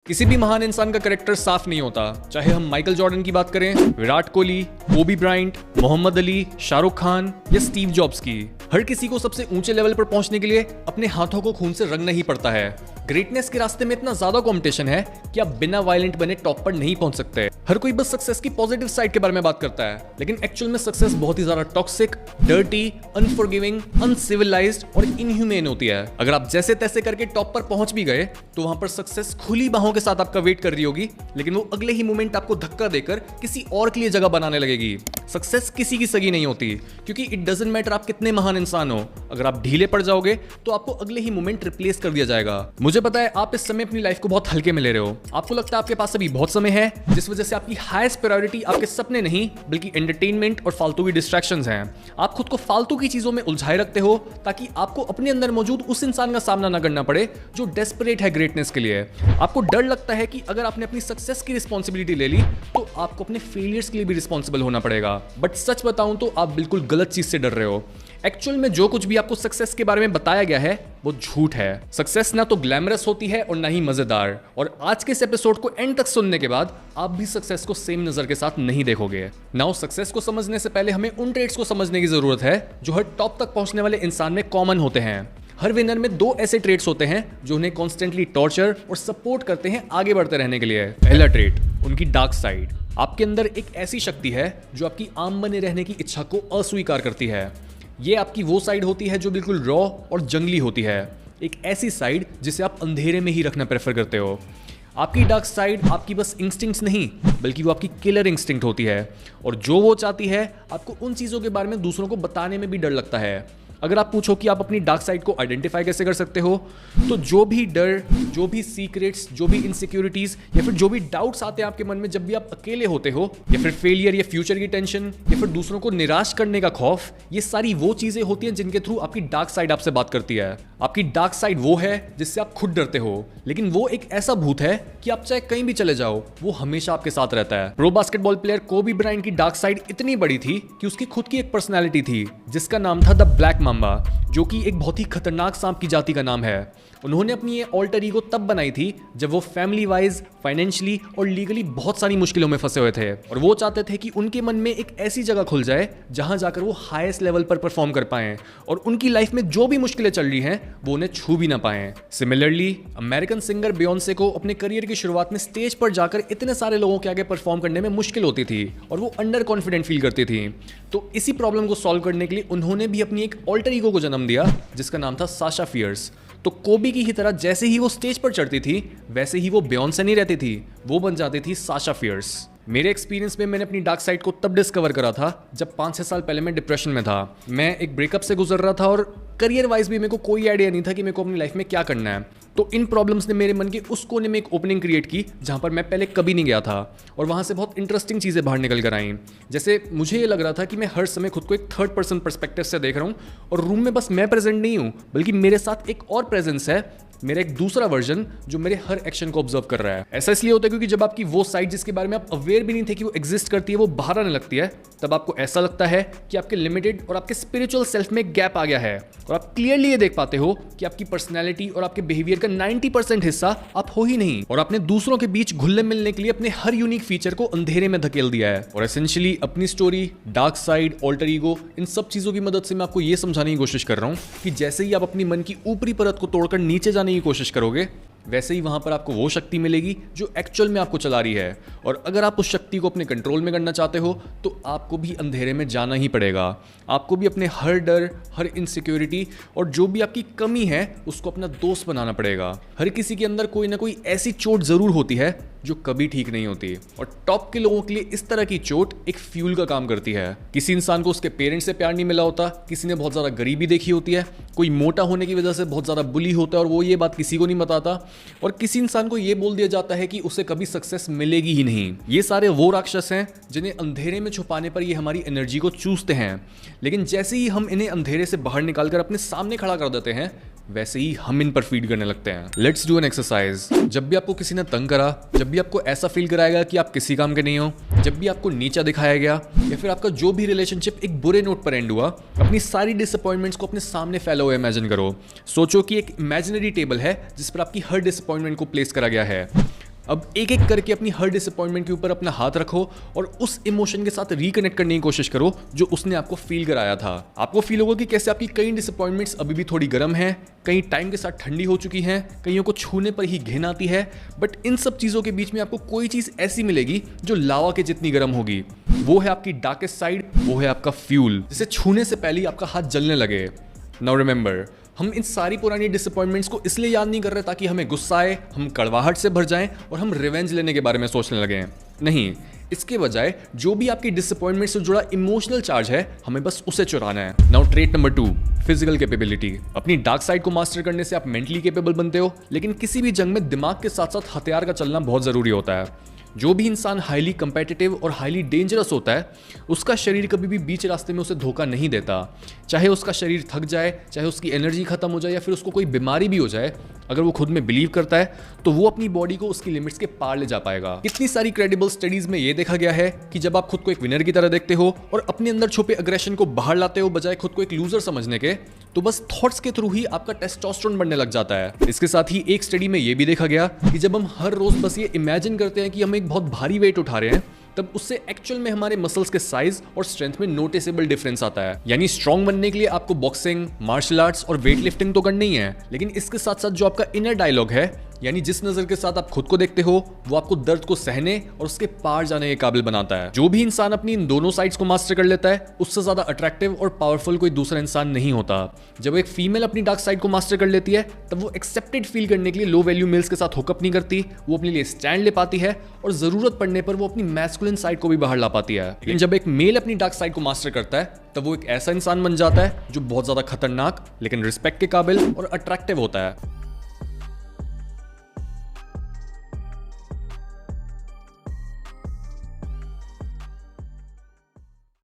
किसी भी महान इंसान का कैरेक्टर साफ नहीं होता, चाहे हम माइकल जॉर्डन की बात करें, विराट कोहली, कोबी ब्रायंट, मोहम्मद अली, शाहरुख खान या स्टीव जॉब्स की। हर किसी को सबसे ऊंचे लेवल पर पहुंचने के लिए अपने हाथों को खून से रंगना ही पड़ता है। ग्रेटनेस के रास्ते में इतना ज्यादा कंपटीशन है कि आप बिना वायलेंट बने टॉप पर नहीं पहुंच सकते। हर कोई बस सक्सेस की पॉजिटिव साइड के बारे में बात करता है, लेकिन एक्चुअल में सक्सेस बहुत ही ज्यादा टॉक्सिक, डर्टी, अनफॉरगिविंग, अनसिविलाइज्ड और इनह्यूमेन होती है। अगर आप जैसे तैसे करके टॉप पर पहुंच भी गए तो वहां पर सक्सेस खुली बाहों के साथ आपका वेट कर रही होगी, लेकिन वो अगले ही मोमेंट आपको धक्का देकर किसी और के लिए जगह बनाने लगेगी। सक्सेस किसी की सगी नहीं होती, क्योंकि इट डजंट मैटर आप कितने महान इंसान हो, अगर आप ढीले पड़ जाओगे तो आपको अगले ही मोमेंट रिप्लेस कर दिया जाएगा। मुझे पता है आप इस समय अपनी लाइफ को बहुत हल्के में ले रहे हो। आपको लगता है आपके पास अभी बहुत समय है, जिस वजह से आपकी हाईएस्ट प्रायोरिटी आपके सपने नहीं बल्कि एंटरटेनमेंट और फालतू की डिस्ट्रैक्शंस हैं। आप खुद को फालतू की चीजों में उलझाए रखते हो ताकि आपको अपने अंदर मौजूद उस इंसान का सामना न करना पड़े जो डेस्परेट है ग्रेटनेस के लिए। आपको डर लगता है कि अगर आपने अपनी सक्सेस की रिस्पॉन्सिबिलिटी ले ली तो आपको अपने फेलियर्स के लिए भी रिस्पॉन्सिबल होना पड़ेगा। बट सच बताऊं तो आप बिल्कुल गलत चीज से डर रहे हो। एक्चुअल में जो कुछ भी आपको सक्सेस के बारे में बताया गया है वो झूठ है। सक्सेस ना तो ग्लैमरस होती है और ना ही मजेदार। और आज के इस एपिसोड को एंड तक सुनने के बाद आप भी सक्सेस को सेम नजर के साथ नहीं देखोगे। नाउ सक्सेस को समझने से पहले हमें उन ट्रेड्स को समझने की जरूरत है जो हर टॉप तक पहुंचने वाले इंसान में कॉमन होते हैं। हर विनर में दो ऐसे ट्रेड्स होते हैं जो उन्हें कॉन्स्टेंटली टॉर्चर और सपोर्ट करते हैं आगे बढ़ते रहने के लिए। पहला ट्रेड, उनकी डार्क साइड। आपके अंदर एक ऐसी शक्ति है जो आपकी आम बने रहने की इच्छा को अस्वीकार करती है। ये आपकी वो साइड होती है जो बिल्कुल रॉ और जंगली होती है, एक ऐसी साइड जिसे आप अंधेरे में ही रखना प्रेफर करते हो। आपकी डार्क साइड आपकी बस इंस्टिंक्ट्स नहीं बल्कि वो आपकी किलर इंस्टिंक्ट होती है, और जो वो चाहती है आपको उन चीज़ों के बारे में दूसरों को बताने में भी डर लगता है। अगर आप पूछो कि आप अपनी डार्क साइड को आइडेंटिफाई कैसे कर सकते हो, तो जो भी डर, जो भी सीक्रेट्स, जो भी इनसिक्योरिटीज या फिर जो भी डाउट्स आते हैं आपके मन में जब भी आप अकेले होते हो, या फिर फेलियर या फ्यूचर की टेंशन या फिर दूसरों को निराश करने का खौफ, ये सारी वो चीजें होती हैं जिनके थ्रू आपकी डार्क साइड आपसे बात करती है। आपकी डार्क साइड वो है जिससे आप खुद डरते हो, लेकिन वो एक ऐसा भूत है कि आप चाहे कहीं भी चले जाओ वो हमेशा आपके साथ रहता है। प्रो बास्केटबॉल प्लेयर कोबी ब्रायंट की डार्क साइड इतनी बड़ी थी कि उसकी खुद की एक पर्सनैलिटी थी जिसका नाम था द ब्लैक माम्बा, जो कि एक बहुत ही खतरनाक सांप की जाति का नाम है। उन्होंने अपनी ये ऑल्टर ईगो तब बनाई थी जब वो फैमिली वाइज, फाइनेंशियली और लीगली बहुत सारी मुश्किलों में फंसे हुए थे, और वो चाहते थे कि उनके मन में एक ऐसी जगह खुल जाए जहां जाकर वो हाईएस्ट लेवल पर परफॉर्म कर पाएं और उनकी लाइफ में जो भी मुश्किलें चल रही हैं वो उन्हें छू भी ना पाएं। सिमिलरली अमेरिकन सिंगर बियोंसे को अपने करियर की शुरुआत में स्टेज पर जाकर इतने सारे लोगों के आगे परफॉर्म करने में मुश्किल होती थी और वो अंडर कॉन्फिडेंट फील करती थी। तो इसी प्रॉब्लम को सॉल्व करने के लिए उन्होंने भी अपनी एक ऑल्टर ईगो को जन्म दिया जिसका नाम था साशा फियर्स। तो कोबी की ही तरह जैसे ही वो स्टेज पर चढ़ती थी वैसे ही वो बियोंसे नहीं रहती थी, वो बन जाती थी साशा फियर्स। मेरे एक्सपीरियंस में मैंने अपनी डार्क साइड को तब डिस्कवर करा था जब 5-6 साल पहले मैं डिप्रेशन में था। मैं एक ब्रेकअप से गुजर रहा था और करियर वाइज भी मेरे को कोई आइडिया नहीं था कि मेरे को अपनी लाइफ में क्या करना है। तो इन प्रॉब्लम्स ने मेरे मन के उस कोने में एक ओपनिंग क्रिएट की जहां पर मैं पहले कभी नहीं गया था, और वहां से बहुत इंटरेस्टिंग चीज़ें बाहर निकल कर आई। जैसे मुझे ये लग रहा था कि मैं हर समय खुद को एक थर्ड पर्सन पर्सपेक्टिव से देख रहा हूँ और रूम में बस मैं प्रेजेंट नहीं हूँ बल्कि मेरे साथ एक और प्रेजेंस है, मेरा एक दूसरा वर्जन जो मेरे हर एक्शन को ऑब्जर्व कर रहा है। ऐसा इसलिए होता है क्योंकि जब आपकी वो साइड जिसके बारे में आप अवेयर भी नहीं थे कि वो एग्जिस्ट करती है वो बाहर आने लगती है, तब आपको ऐसा लगता है कि आपके लिमिटेड और आपके स्पिरिचुअल सेल्फ में गैप आ गया है, और आप क्लियरली ये देख पाते हो कि आपकी पर्सनैलिटी और आपके बिहेवियर का 90% हिस्सा आप हो ही नहीं, और आपने दूसरों के बीच घुलने मिलने के लिए अपने हर यूनिक फीचर को अंधेरे में धकेल दिया है। और एसेंशियली अपनी story, dark side, alter ego, इन सब चीजों की मदद से मैं आपको ये समझाने की कोशिश कर रहा हूँ कि जैसे ही आप अपनी मन की ऊपरी परत को तोड़कर नीचे जाने की कोशिश करोगे वैसे ही वहां पर आपको वो शक्ति मिलेगी जो एक्चुअल में आपको चला रही है। और अगर आप उस शक्ति को अपने कंट्रोल में करना चाहते हो तो आपको भी अंधेरे में जाना ही पड़ेगा। आपको भी अपने हर डर, हर इनसिक्योरिटी और जो भी आपकी कमी है उसको अपना दोस्त बनाना पड़ेगा। हर किसी के अंदर कोई ना कोई ऐसी चोट जरूर होती है जो कभी ठीक नहीं होती, और टॉप के लोगों के लिए इस तरह की चोट एक फ्यूल का काम करती है। किसी इंसान को उसके पेरेंट्स से प्यार नहीं मिला होता, किसी ने बहुत ज़्यादा गरीबी देखी होती है, कोई मोटा होने की वजह से बहुत ज़्यादा बुली होता है और वो ये बात किसी को नहीं बताता, और किसी इंसान को ये बोल दिया जाता है कि उसे कभी सक्सेस मिलेगी ही नहीं। ये सारे वो राक्षस हैं जिन्हें अंधेरे में छुपाने पर ये हमारी एनर्जी को चूसते हैं, लेकिन जैसे ही हम इन्हें अंधेरे से बाहर निकालकर अपने सामने खड़ा कर देते हैं वैसे ही हम इन पर फीड करने लगते हैं। Let's do an exercise. जब भी आपको किसी ने तंग करा, जब भी आपको ऐसा फील कराएगा कि आप किसी काम के नहीं हो, जब भी आपको नीचा दिखाया गया, या फिर आपका जो भी रिलेशनशिप एक बुरे नोट पर एंड हुआ, अपनी सारी डिसअपॉइंटमेंट्स को अपने सामने फैला हुआ इमेजिन करो। सोचो कि एक इमेजिनरी टेबल है जिस पर आपकी हर डिसअपॉइंटमेंट को प्लेस करा गया है। अब एक एक करके अपनी हर डिसअपॉइंटमेंट के ऊपर अपना हाथ रखो और उस इमोशन के साथ रिकनेक्ट करने की कोशिश करो जो उसने आपको फील कराया था। आपको फील होगा कि कैसे आपकी कई डिसअपॉइंटमेंट्स अभी भी थोड़ी गर्म हैं, कई टाइम के साथ ठंडी हो चुकी हैं, कईयों को छूने पर ही घिन आती है, बट इन सब चीजों के बीच में आपको कोई चीज ऐसी मिलेगी जो लावा के जितनी गर्म होगी। वो है आपकी डार्केस्ट साइड, वो है आपका फ्यूल, जिसे छूने से पहले आपका हाथ जलने लगे। नाउ रिमेंबर, हम इन सारी पुरानी डिसअपॉइंटमेंट्स को इसलिए याद नहीं कर रहे ताकि हमें गुस्सा आए, हम कड़वाहट से भर जाएं और हम रिवेंज लेने के बारे में सोचने लगे। नहीं, इसके बजाय जो भी आपकी डिसअपॉइंटमेंट से जुड़ा इमोशनल चार्ज है, हमें बस उसे चुराना है। Now trait number 2, physical capability. अपनी डार्क साइड को मास्टर करने से आप मेंटली कैपेबल बनते हो, लेकिन किसी भी जंग में दिमाग के साथ साथ हथियार का चलना बहुत जरूरी होता है। जो भी इंसान हाईली कंपेटिटिव और हाईली डेंजरस होता है, उसका शरीर कभी भी बीच रास्ते में उसे धोखा नहीं देता। चाहे उसका शरीर थक जाए, चाहे उसकी एनर्जी खत्म हो जाए या फिर उसको कोई बीमारी भी हो जाए, अगर वो खुद में बिलीव करता है तो वो अपनी बॉडी को उसकी लिमिट्स के पार ले जा पाएगा। कितनी सारी क्रेडिबल स्टडीज में ये देखा गया है कि जब आप खुद को एक विनर की तरह देखते हो और अपने अंदर छुपे अग्रेशन को बाहर लाते हो बजाय खुद को एक लूजर समझने के, तो बस थॉट्स के थ्रू ही आपका टेस्टोस्टेरोन बढ़ने लग जाता है। इसके साथ ही एक स्टडी में ये भी देखा गया कि जब हम हर रोज बस ये इमेजिन करते हैं कि हम एक बहुत भारी वेट उठा रहे हैं, तब उससे एक्चुअल में हमारे मसल्स के साइज और स्ट्रेंथ में नोटिसेबल डिफरेंस आता है। यानी स्ट्रॉन्ग बनने के लिए आपको बॉक्सिंग, मार्शल आर्ट्स और वेट लिफ्टिंग तो करनी ही है, लेकिन इसके साथ साथ जो आपका इनर डायलॉग है, यानी जिस नजर के साथ आप खुद को देखते हो, वो आपको दर्द को सहने और उसके पार जाने के काबिल बनाता है। जो भी इंसान अपनी इन दोनों साइड्स को मास्टर कर लेता है, उससे ज्यादा अट्रैक्टिव और पावरफुल कोई दूसरा इंसान नहीं होता। जब एक फीमेल अपनी डार्क साइड को मास्टर कर लेती है, तब वो एक्सेप्टेड फील करने के लिए लो वैल्यू मेल्स के साथ हुकअप नहीं करती, वो अपने लिए स्टैंड ले पाती है और जरूरत पड़ने पर वो अपनी मैस्कुलिन साइड को भी बाहर ला पाती है। लेकिन जब एक मेल अपनी डार्क साइड को मास्टर करता है, तब वो एक ऐसा इंसान बन जाता है जो बहुत ज्यादा खतरनाक लेकिन रिस्पेक्ट के काबिल और अट्रैक्टिव होता है।